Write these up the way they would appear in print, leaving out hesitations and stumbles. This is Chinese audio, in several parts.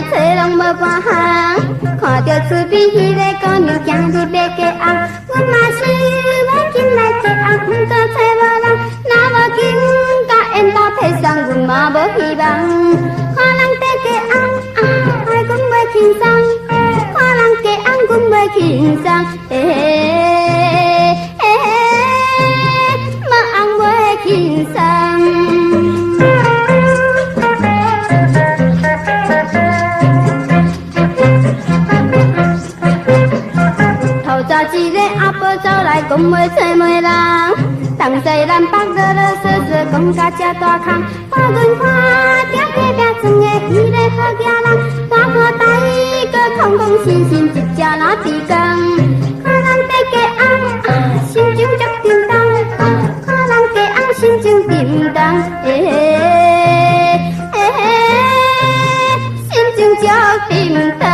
找拢无半项，看着厝边迄个姑娘行入要嫁翁，阮嘛想要紧来嫁翁，毋过找无人，若无紧甲缘投提送，阮嘛无希望。看人在嫁翁，爱阮袂轻松；看人嫁翁，阮袂轻松。无翁袂轻松。一个阿婆走来，讲要找媒人，东西南北啰啰嗦嗦，讲甲这大空。看阮看，定地壁装的迄个好囝人，看看呆个空空心心，一只老猪公。看人在嫁翁，心情足叮当；看人嫁翁，心情叮当。心情足叮当。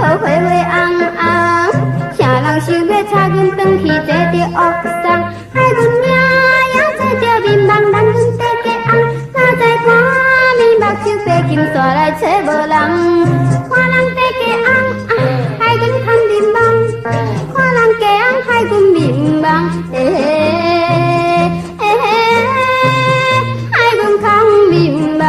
灰灰红红，啥人想要插阮转去坐着恶丧，害阮命也坐着面茫，人阮在嫁翁，哪知看面目睭白金煞来找无人，看人在嫁翁，害阮看面茫，看人嫁翁害阮面茫，害阮看面茫。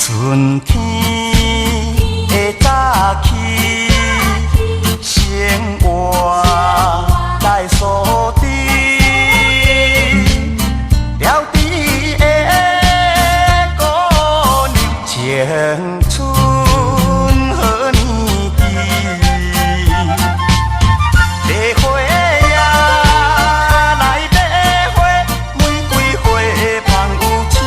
春天的早起，生活来梳理，了地的姑娘，青春好年纪，白花呀来白花，玫瑰花芳有刺。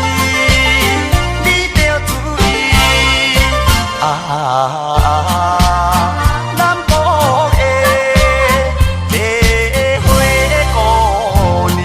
南部的白花姑娘，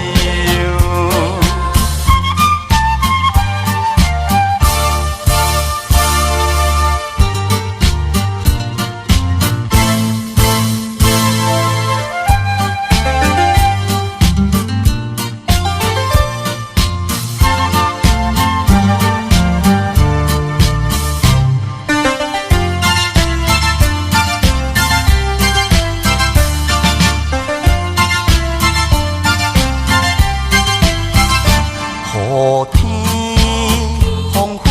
雨天黄昏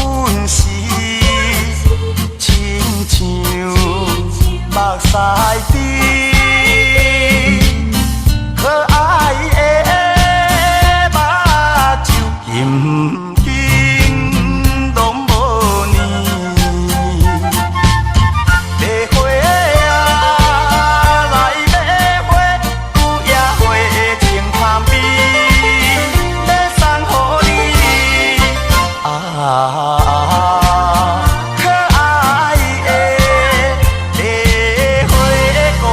时，亲像目屎滴，可爱的目睭，紧紧拢无呢。白花啊来白花，有野花清香味。可爱的白花姑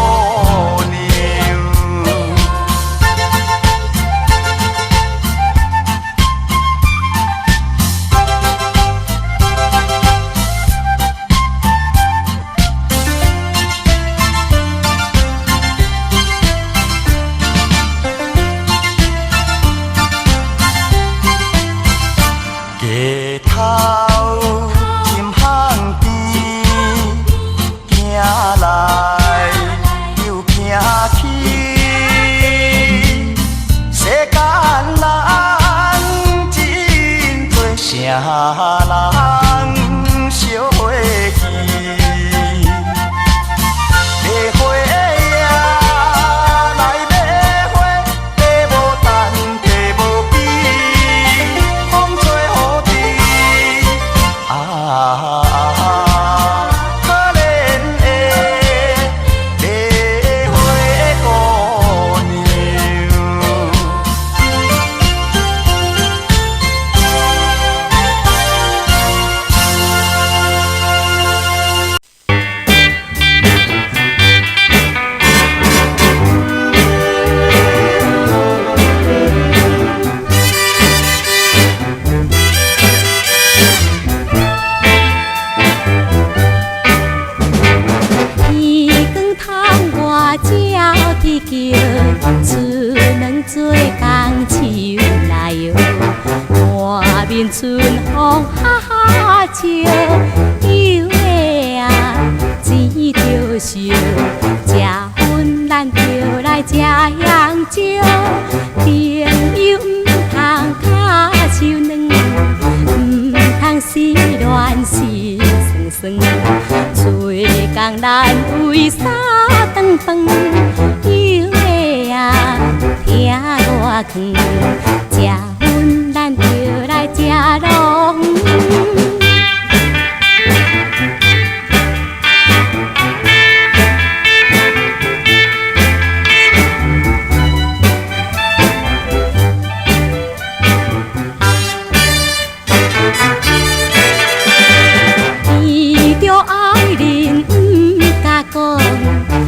鸟啼叫，春暖做工树来哟。满面春风哈哈笑，有的啊钱着烧，食薰咱着来食香蕉。朋友唔通卡手软，唔通失恋心酸酸。做工咱为啥当饭？有的啊听我劝，食薰咱着来食龙鱼。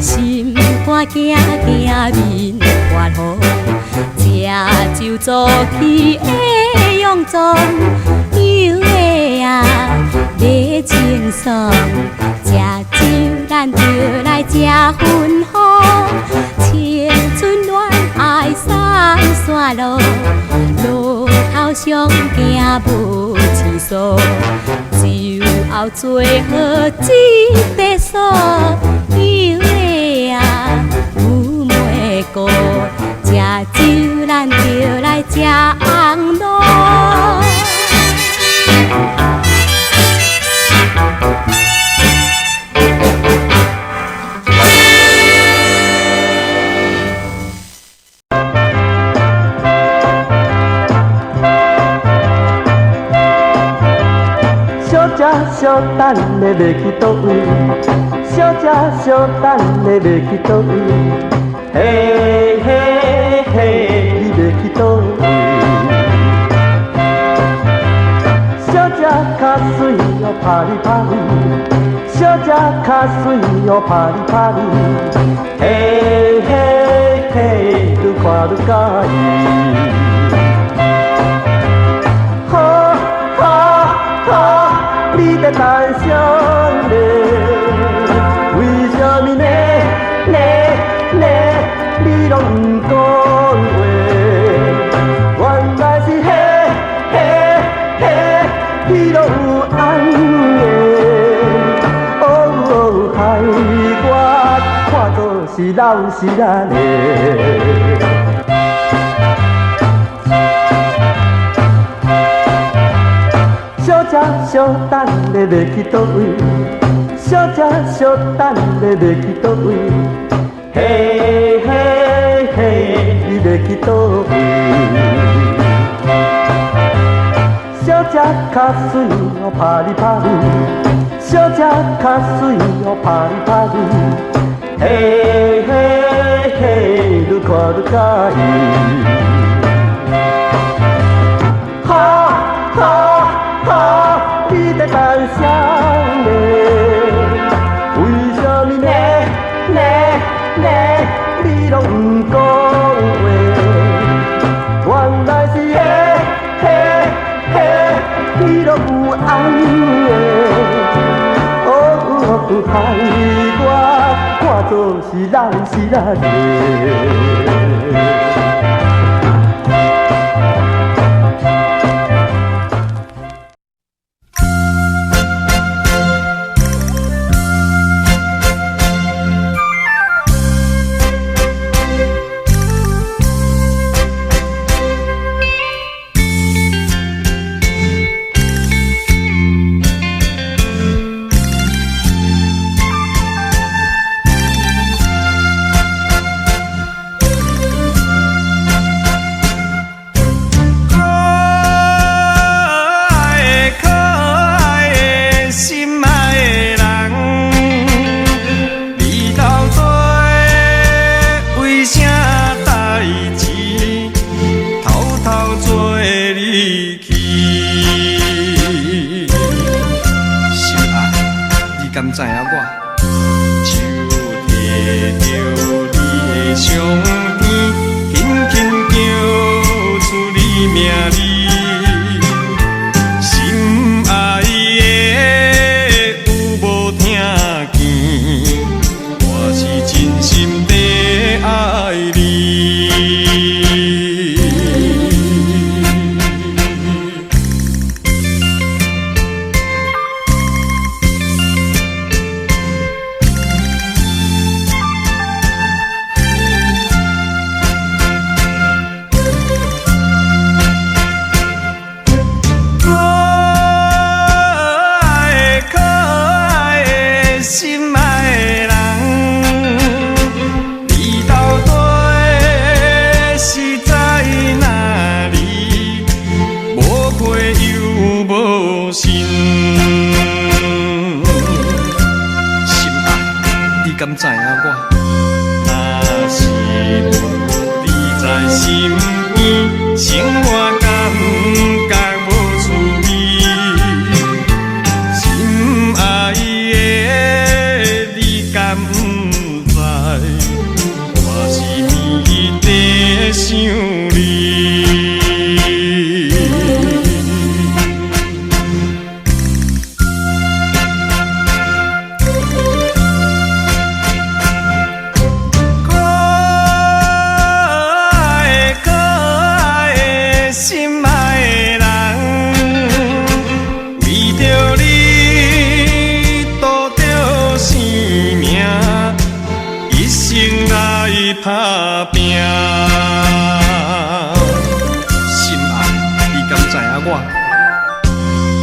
心肝惊惊面发红，吃酒做起会用妆，有的啊要清爽，吃酒咱着来吃芬芳，青春恋爱散散路，路头上行无次数，酒后做好一块数。有的啊，有袂过，食酒咱着来食红路。小姐小等的要去倒位？小姐小等的要去倒位？嘿嘿嘿，你要去倒位？小姐较水哦，拍哩拍哩；小姐较水哦，拍哩拍哩。嘿嘿嘿，愈看愈介意。你在谈什么？为什么你拢不讲话？原来是你拢有安的，哦，害我看作是老实人的。小姐小等的要去倒位？小姐小等的要去倒位？嘿嘿嘿，你要去倒位？小姐较水哦，拍哩拍哩；小姐较水哦，拍哩拍哩。嘿嘿嘿，愈看愈介意。你在干什么？为什么你拢不讲话？原来是你拢有安的，哦，害我看作是老实人的。我，若是你在身边，生活感觉无趣味。心爱的，你敢不知？我是迷在想你。打拼，心爱，你敢知影我？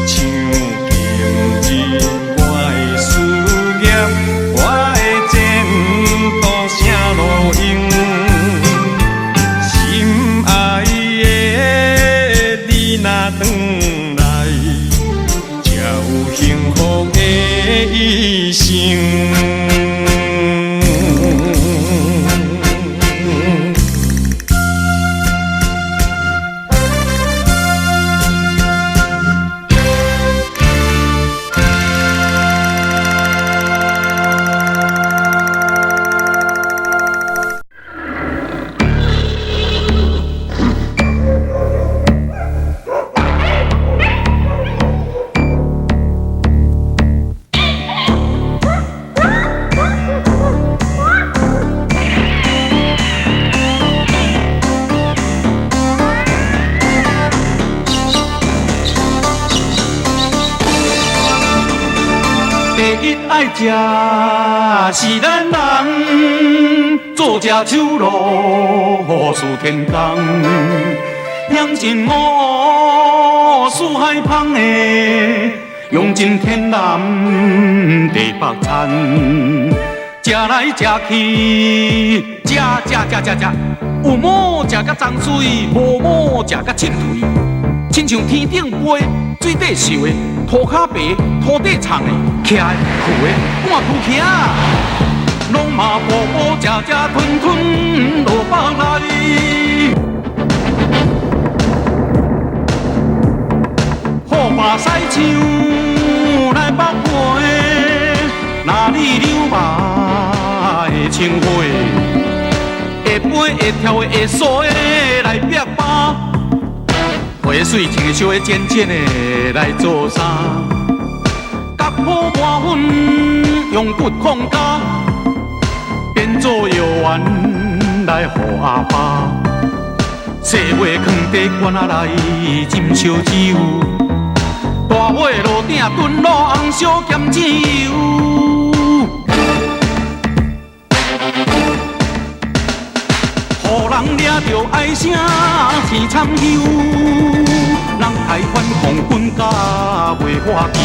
像今日我的事业，我的前途啥路用？心爱的，你若转来，才有幸福的一生。爱食是咱人，做只手路似天公，养尽五四海芳的，用尽天南地北餐，食来食去，食，有某食甲脏水，无某食甲真肥，亲像天顶飞，水底游的，涂骹白，土地长的，徛的去的，半途徛，拢嘛步步食吞吞落腹内。好把西枪来北回，哪里流马的情花，会飞会跳的会输的来壁巴。花水穿的烧的渐渐的来做衫，甲破满粉用骨控加，变做药丸来予阿爸。细尾放地罐仔来斟烧酒，大尾路顶炖卤红烧咸酱油。予人掠着爱声天参幽，人台湾空军甲袂花球，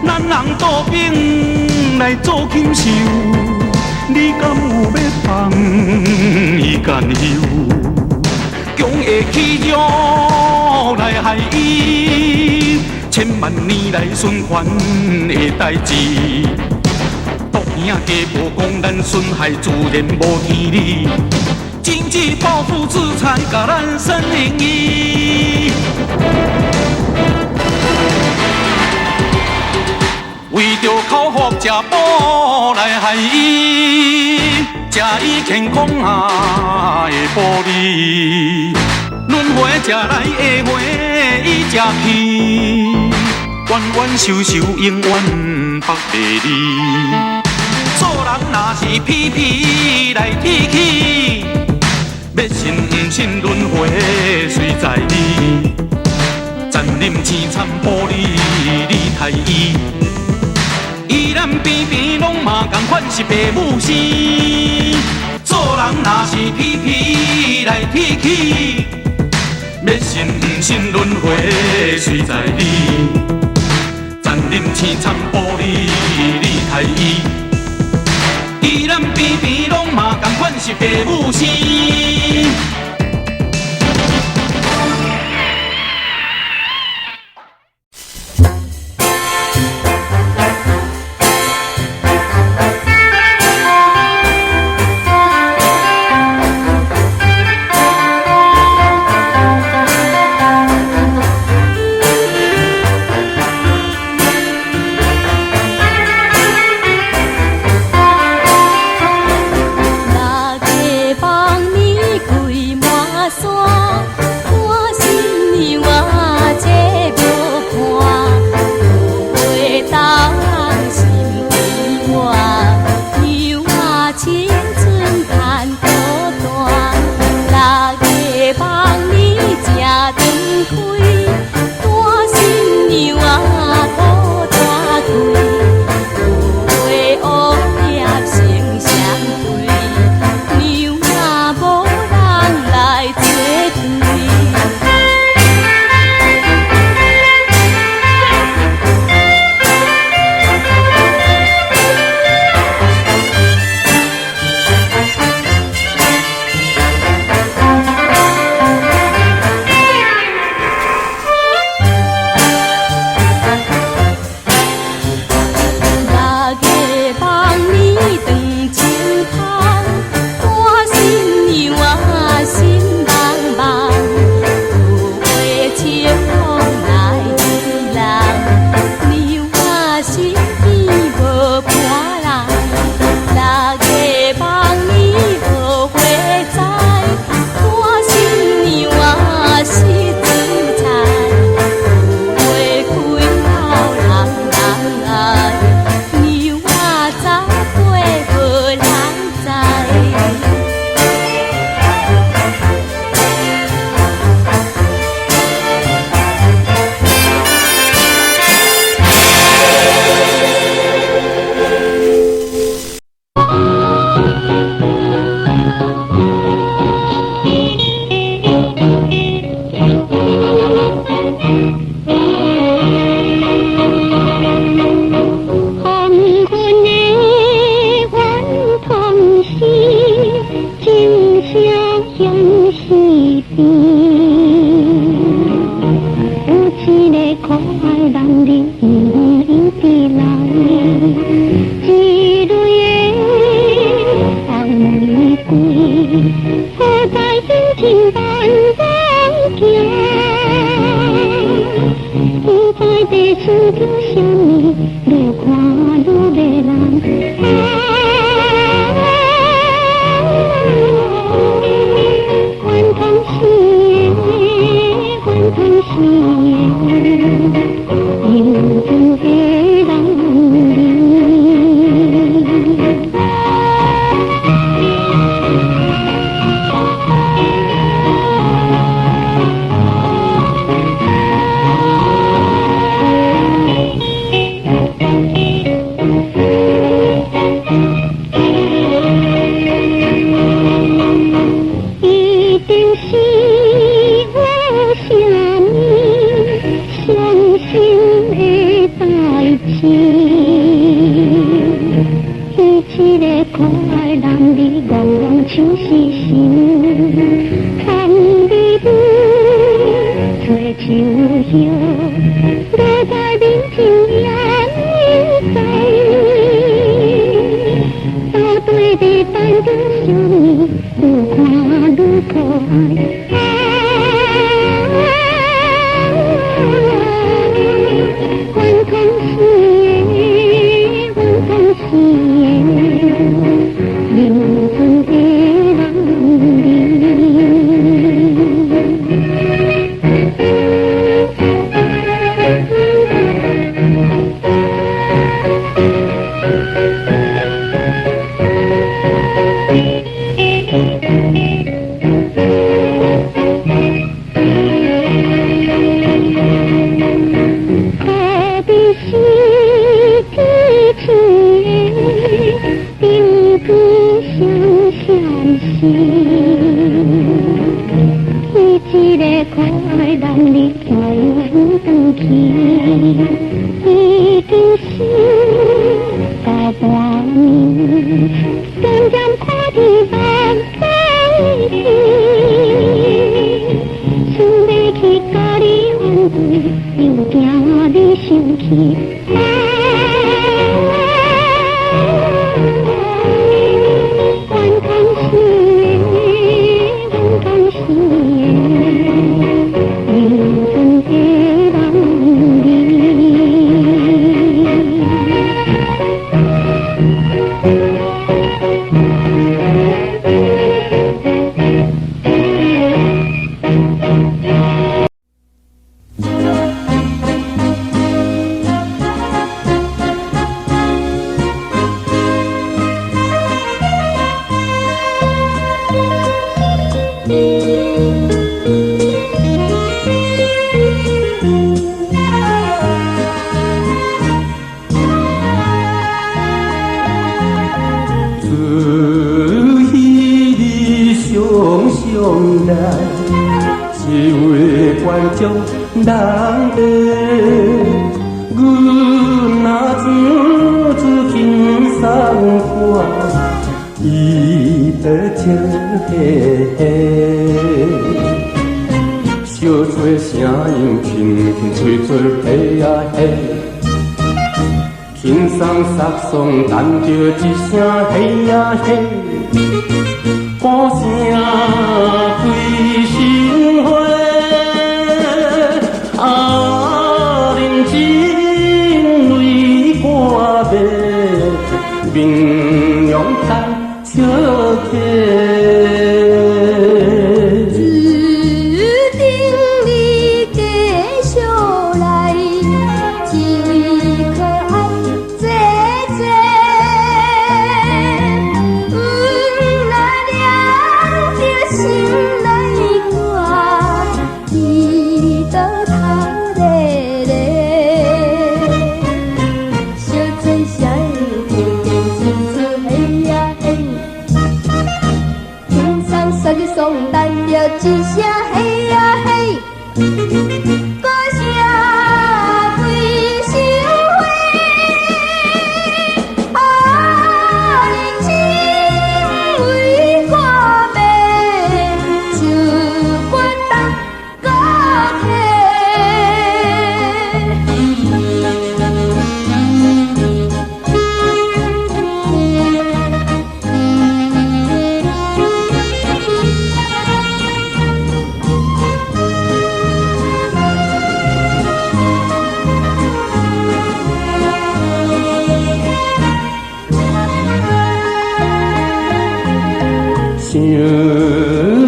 咱人倒兵来做禽兽，你敢有要放伊干休？强的气弱来害伊，千万年来循环的代志。毒兄家无讲咱损害自然无天理，经济报复制裁甲咱生灵意。为着口福食补来害伊，食伊健康下的玻璃，轮回食来下回伊食去，冤冤仇仇永远北地里。做人若是皮皮来铁起，要信不信轮回随在你，残忍凄惨玻璃你太伊。依咱边边拢嘛同款是爸母生，做人若是皮皮来铁起，要信不信轮回随在你，残忍凄惨玻璃你太伊。依咱边边拢嘛同款是爸母生。情伴人行，不知地事叫什么，愈看愈迷人。换汤时，换汤时，有情的人。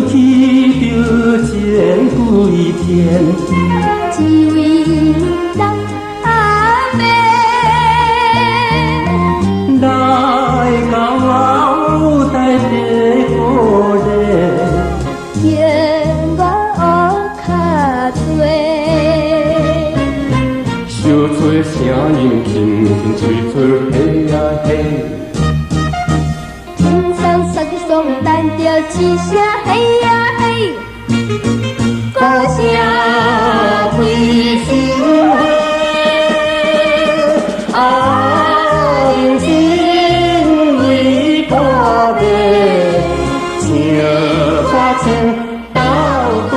起着前几天，一位老阿伯来到台北过日，叫我学较多。小吹声音轻轻吹出嘿呀嘿。天上三个双单着一声嘿呀嘿，歌声开心花，啊，用心为破灭，情花情到底。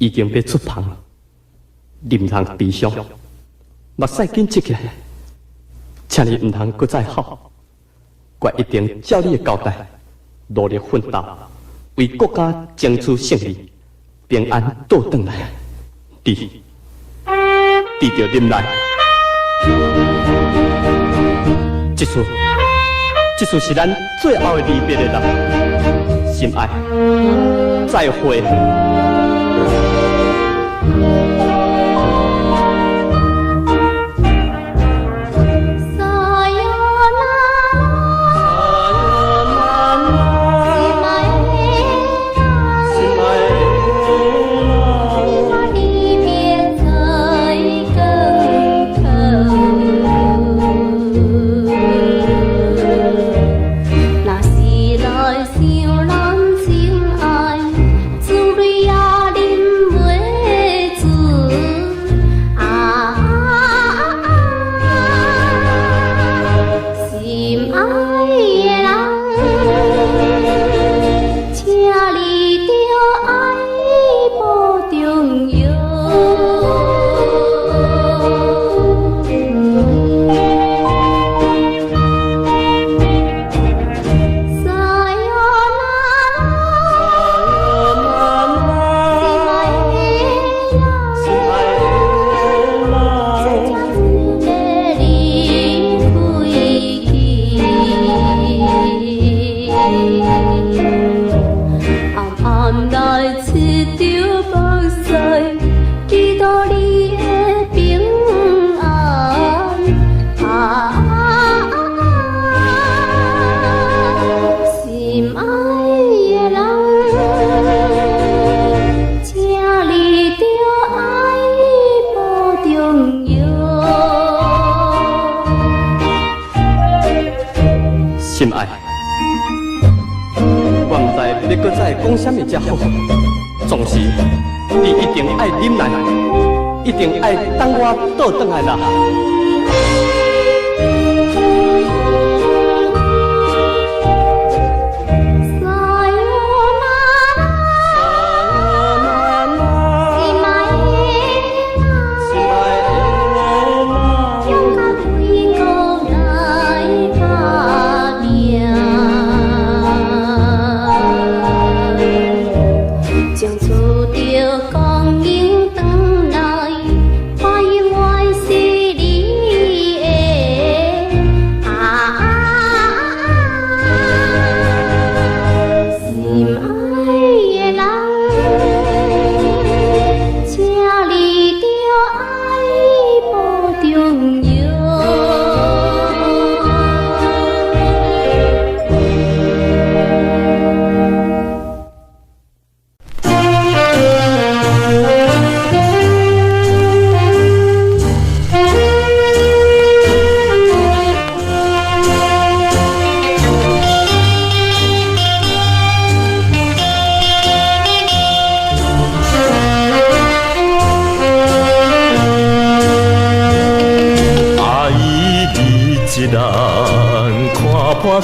已经要出棚，你唔通悲伤，目屎紧积起来，请你唔通搁再哭，我一定照你的交代，努力奋斗，为国家争取胜利，平安倒转来。你着忍耐，这次是咱最后的离别的啦，心爱，再会。心爱，我唔知你搁再讲什么才好，总是你一定爱忍耐，一定爱等我倒转来啦。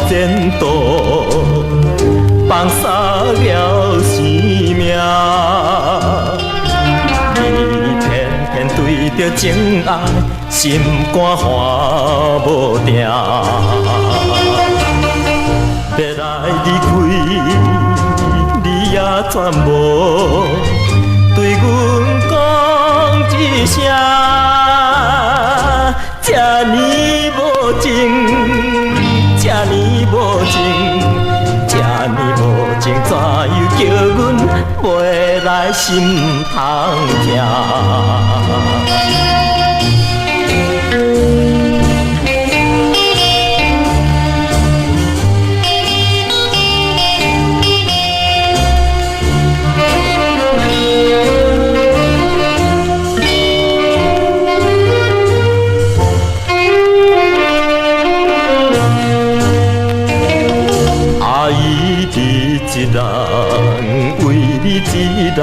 前途放洒了生命，你偏偏对着情爱心肝花无定，要来离开你也全无对阮讲一声，这呢无情。这呢无情，这呢无情，怎又叫阮袂来心痛痛？一人为你一人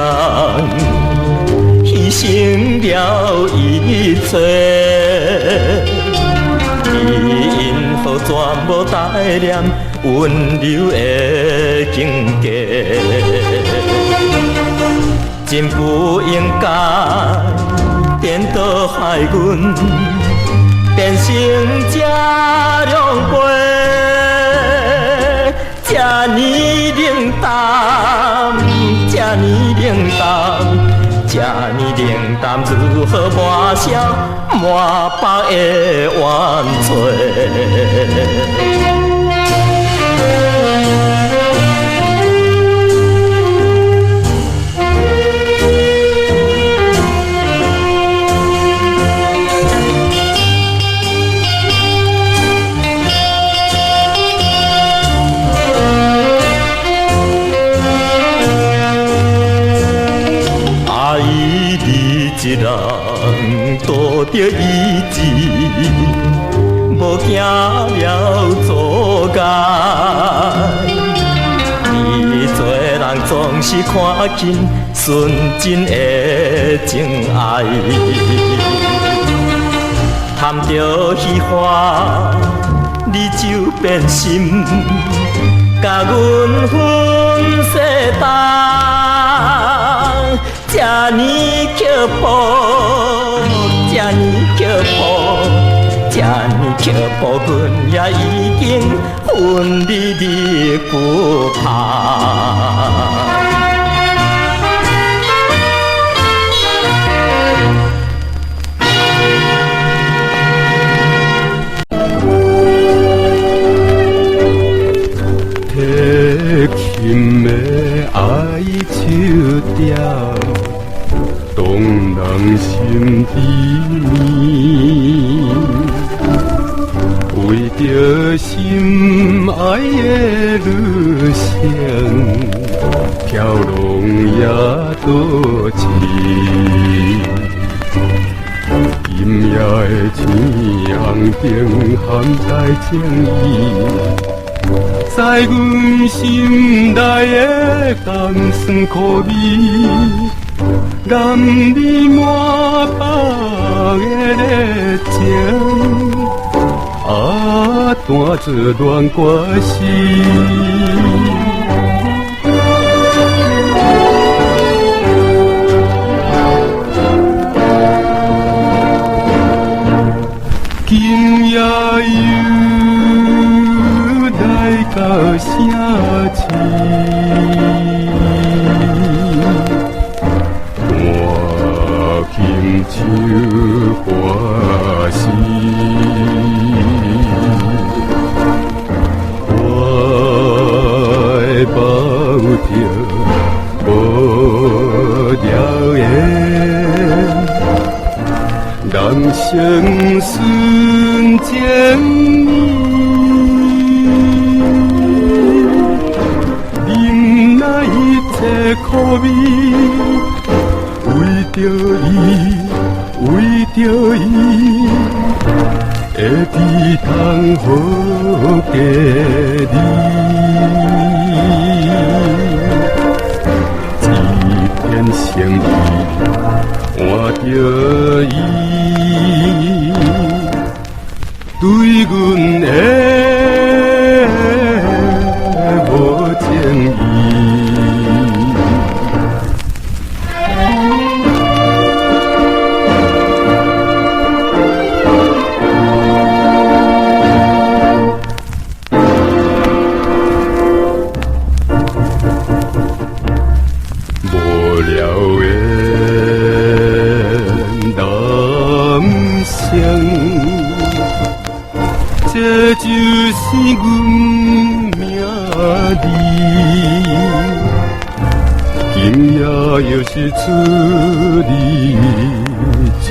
牺牲了一切，你因何全无带念温柔的境界？真不应该颠倒害阮，变成这样过，这呢冷淡，这呢冷淡。这呢冷淡，如何抹消满腹的冤罪？一人拄着意志，无行了阻碍。你做人总是看紧纯真的情爱，贪着虚华，你就变心，甲阮分世当。这呢刻薄，这呢刻薄，这呢刻薄，阮也已经恨你骨怕。贴琴的爱手调。动人心底面，为着心爱的女性，飘浪也多情。今夜的天红灯含在情意，在阮心内的甘酸苦味。染你满腹的热情，弹出恋歌诗。今夜又来到城市。轻手欢喜，我的抱着无条件，人生瞬间忍耐一切苦味。为着伊，为着伊，会低头好家己。一片诚意，换着伊，对阮的无情意。这就是阮命字，今夜又是出你酒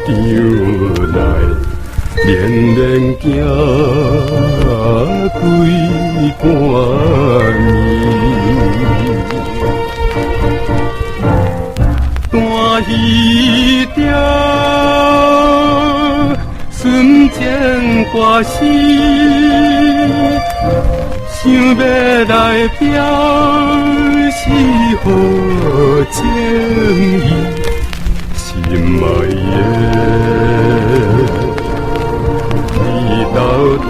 场来，连连行几半暝，单戏条。瞬间挂失，想要来表示好情意，心爱的你到底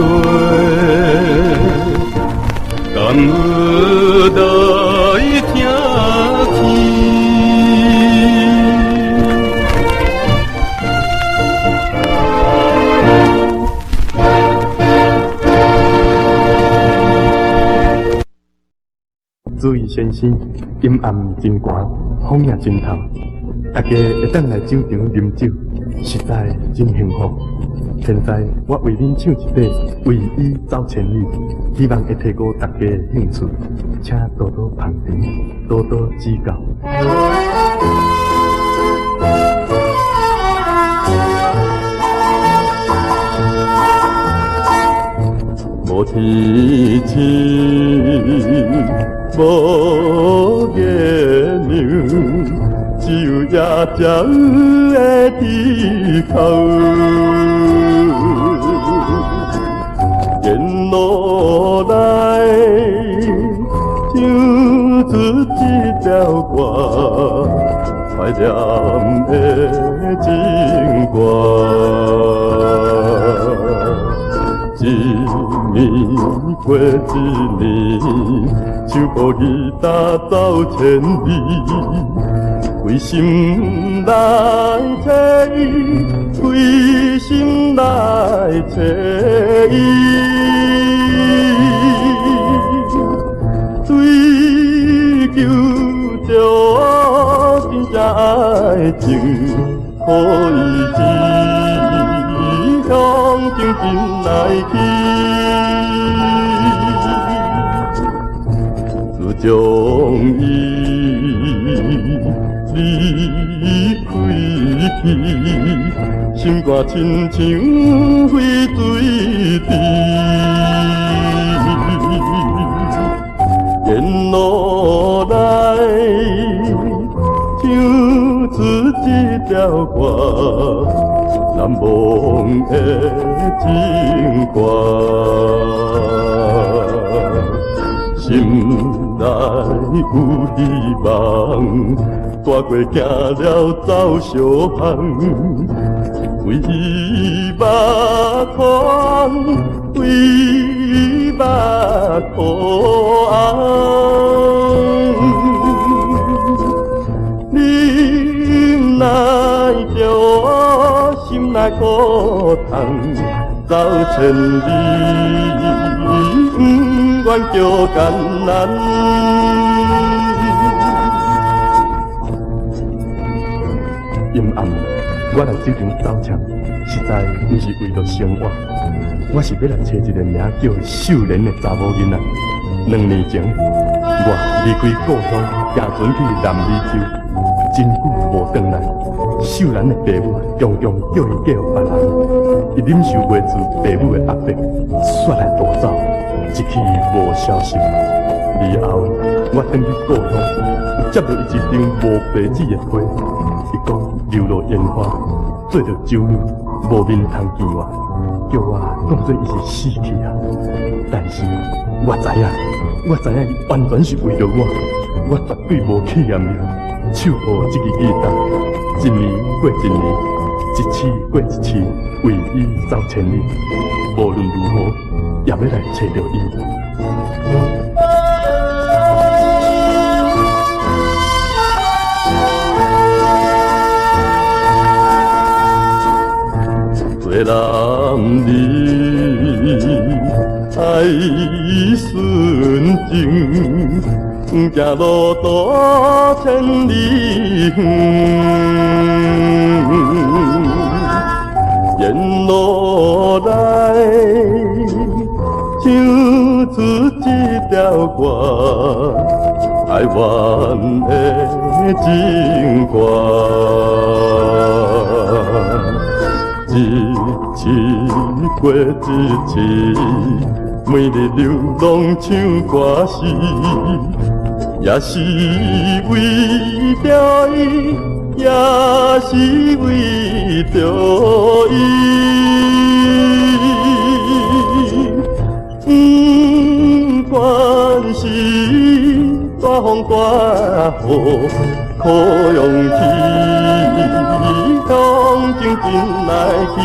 敢有来听去？子怡先生阴暗真寒，风也真透，大家会当来酒场饮酒，实在真幸福。现在我为恁唱一首《为伊走千里》，希望会提高大家的兴趣，请多多捧场，多多指教。无天星，无月亮，只有夜宵的地口。沿路来，唱出这条歌，怀念的情歌。一年过一年，想予你打走千里，为心来找伊，为心来找伊，追求着真正爱情，可以向前进来去，自将伊离开去，心肝亲像飞水池，沿路来唱出这条歌。难忘的情歌，心内有希望，大过行了走小巷，为伊目眶，为伊目眶红，你来着。心内苦痛，走千里，不愿叫艰难。阴暗，我来酒场走唱，实在不是为了生活，我是要来找一个名叫秀莲的查某囡仔。2年前，我离开故乡，行船去南美洲，真久无回来。秀兰的爸母常常叫伊嫁予别人，伊忍受袂住爸母的压迫，煞来逃走，一去无消息。以后我返去故乡，接到伊一张无白纸的批，伊讲流落烟花，做着酒女，无面通见我，叫我当作伊是死去啊。但是我知影伊完全是为着我绝对无气念了。唱好这个记忆，一年过一年，一次过一次，为伊走千里。无论如何，也要来找到伊。做男儿爱纯情。行路多千里远，沿路来唱出这条歌，爱怨的情歌，一次过一次，每日流浪唱歌时。也是为着伊，也是为着伊，不管是大风大雨，可勇气向前进来去。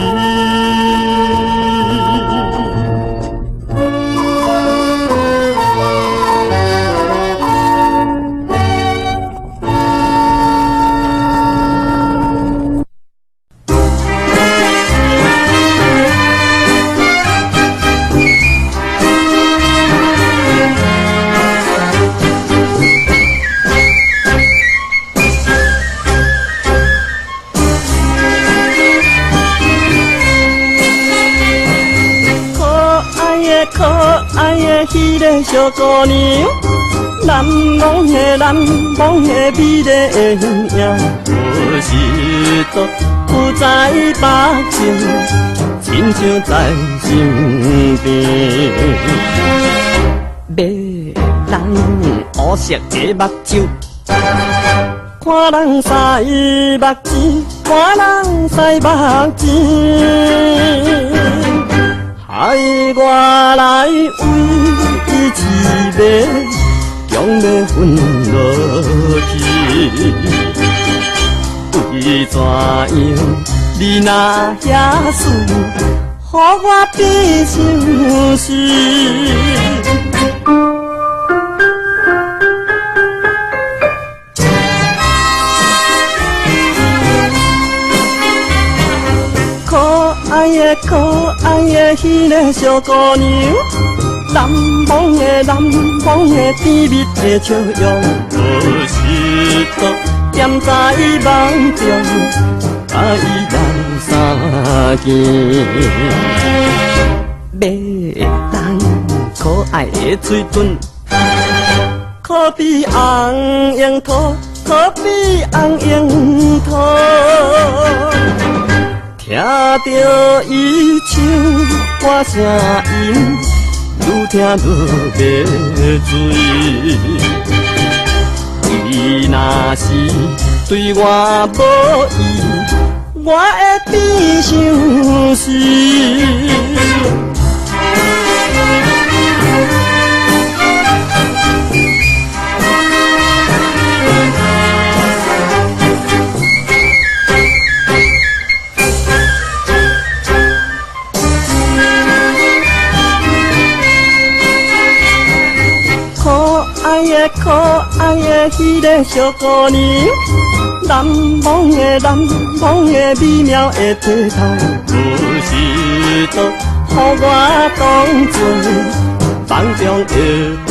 的迄个小姑娘，蓝茫的蓝茫的美丽的形影，何时都不在目前，亲像在身边。迷人乌色的目睭，看人使目睭，看人使目睭。害我来为伊痴迷，将要昏落去。为怎样你若遐水，予我变相思？可爱的迄个小姑娘，蓝茫的蓝茫的甜蜜的笑容，何时都踮在梦中，甲伊人相见。迷人可爱的嘴唇，可比红樱桃，可比红樱桃。听着伊唱歌声音，愈听愈迷醉。伊若是对我无意，我会变相思。可爱的迄个小姑娘，蓝茫的蓝茫的美妙的体态，何时都予我当作梦中的宝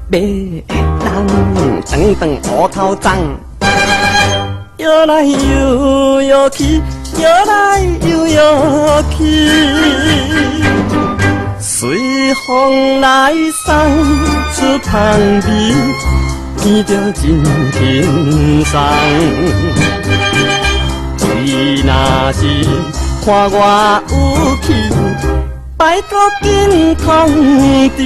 贝。迷人长长乌头鬃，摇来摇摇去，摇来摇摇去。随风来送出香味，闻着真轻松。伊若是看我有气，拜托紧通知。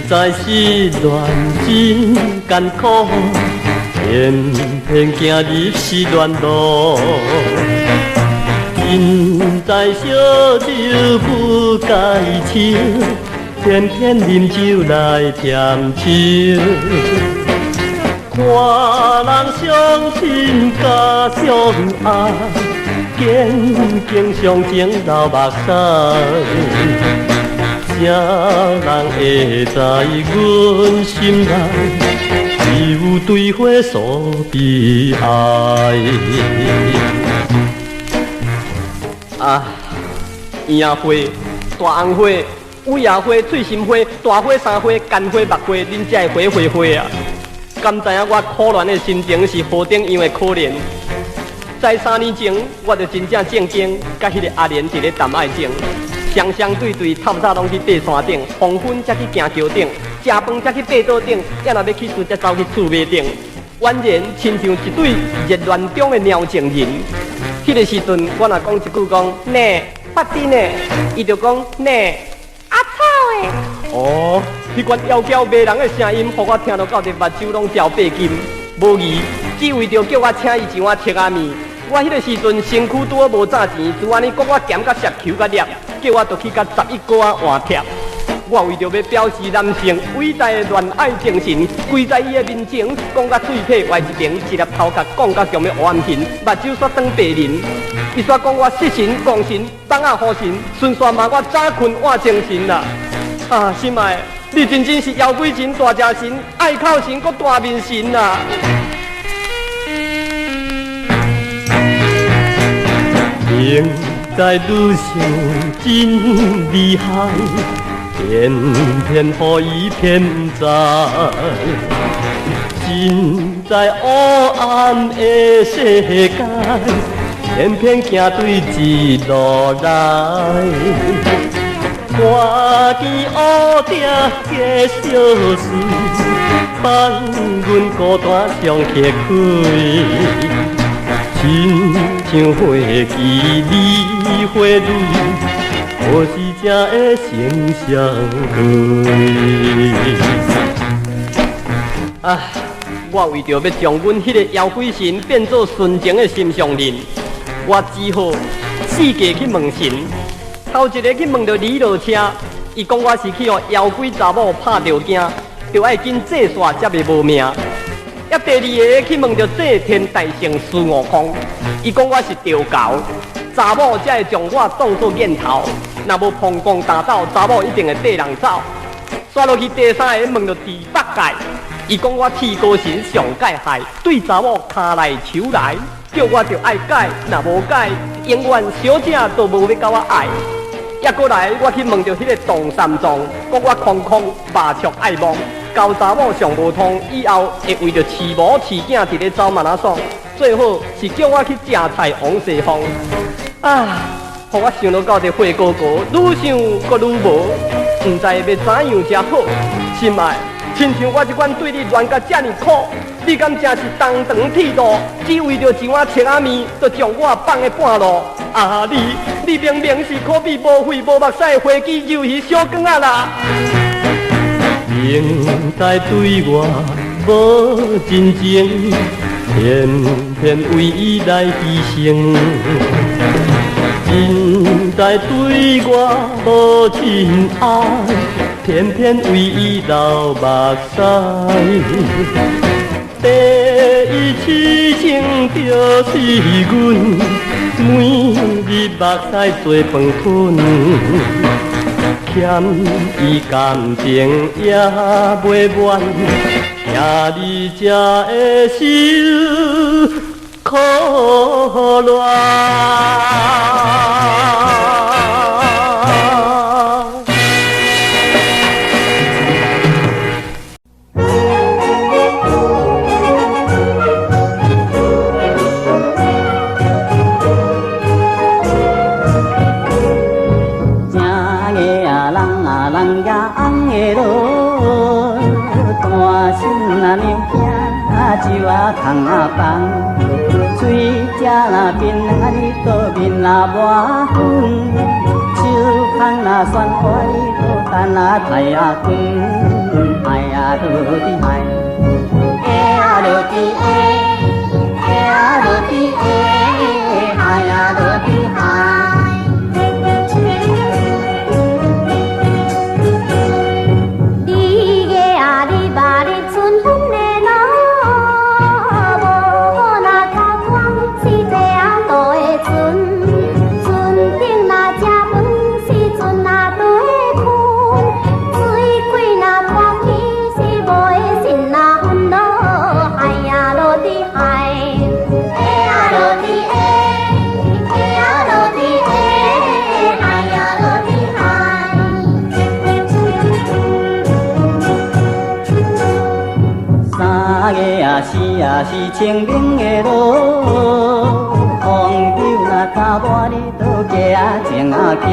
在失恋真艰苦，偏偏行入失恋路。人在小酒不解愁，偏偏饮酒来添愁。看人相亲甲相爱，渐渐相情流目屎。啥人会知阮心内只有对花所悲哀？啊，圆花、大红花、有野花、翠心花、大花、三花、干花、木花，恁才会花花啊！敢知影我可怜的心情是何等样的可怜？在3年前，我就真正正经，甲迄个阿莲伫咧谈爱情。双双对对，透早拢去爬山顶，黄昏才去行桥顶，食饭才去爬岛顶，也若要去厝才走去厝尾顶。宛然亲像一对热恋中的鸟情人。迄个时阵，我若讲一句讲呢，八珍呢，伊就讲呢，阿草的。哦，迄款妖娇迷人的声音，互我听到到底目睭拢掉白金。无疑，只为着叫我请伊一碗切仔面。我迄个时阵身躯拄好无赚钱，拄安尼讲我咸甲石球甲粒，叫我就去甲11个换贴。我为着要表示男性伟大的恋爱精神，跪在伊的面前，讲甲水体外一边，一粒头壳讲甲强的黑暗形，目睭煞当白人。伊煞讲我失神、狂神、放啊好神，顺续骂我早困晚清神啦。啊，心爱，你真正是妖鬼神、大只神、爱哭神、搁大面神啦！现在女性真厉害，偏偏予伊骗在，身在黑暗的世界，偏偏行对一路来。看见乌顶的小事，放阮孤单上崎岖。亲像花枝梨花蕊，何时才会成双对？啊！我为着要将阮迄个妖鬼神变做纯情的心上人，我只好四界去问神。头一个去问到李老车，伊讲我是去互妖鬼查某拍着惊，就爱紧制煞才袂无命。也第二个去问到这天大圣孙悟空，伊讲我是调教，查某才会将我当作念头，若无碰光打倒，查某一定会缀人走。刷落去第三个问到第八界，伊讲我天高神上界害，对查某骹来手来，叫我着爱改，若无改，永远小姐都无要甲我爱。也过来，我去问到迄个唐三藏，讲我空空麻雀爱梦。交查某上无通，以后会为着饲某饲囝伫咧走马拉松，最好是叫我去食菜王西方。啊，互我想到到这火锅锅，愈想阁愈无，毋知要怎样才好。心爱，亲像我这款对你恋甲遮尔苦，你敢真是东肠铁路，只为着一碗切仔面，就将我放在半路？啊，你明明是可比无肺无目屎飞机鱿鱼小光啊啦！现在对我无真情，偏偏为伊来牺牲。现在对我无真爱，偏偏为伊流目屎。第一次情就是阮，每日目屎做饭吞。欠伊感情也袂完，惊你才会受苦乱。酒啊空啊放，水吃若冰啊你倒面若抹粉，手空若酸花你倒等啊太啊滚，哎呀落地海，哎呀落地哎，哎呀落地哎，哎呀落地海。是清明的路，风柳若打破你倒街啊情啊经，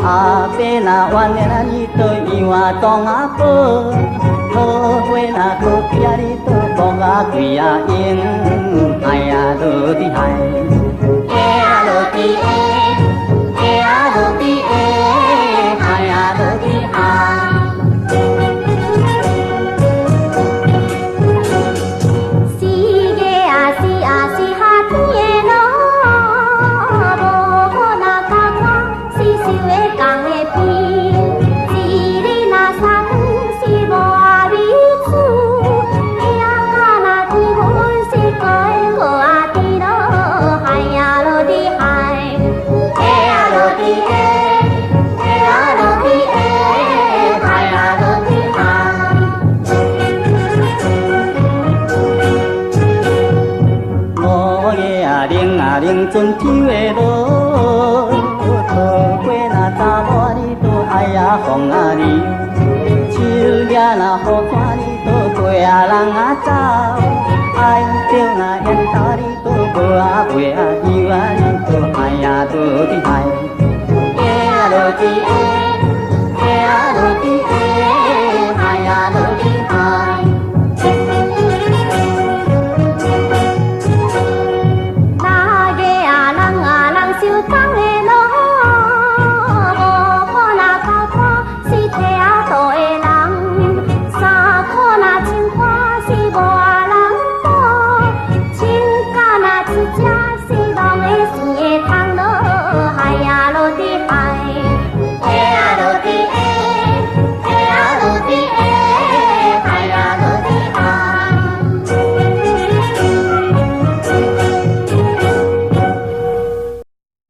阿伯若怨念你倒院啊当啊宝，桃花若靠比啊你倒木啊桂啊樱，哎呀落地海，哎呀落地哎，哎呀落地哎，哎呀落地海。一阵天的路，渡过那查某你都爱呀风啊你，手抓那雨伞你都陪啊人啊走，爱着那烟头你都无啊陪啊游啊你都爱呀落地海，哎呀落地哎，哎呀落地哎，哎呀落地海。那个啊人啊人手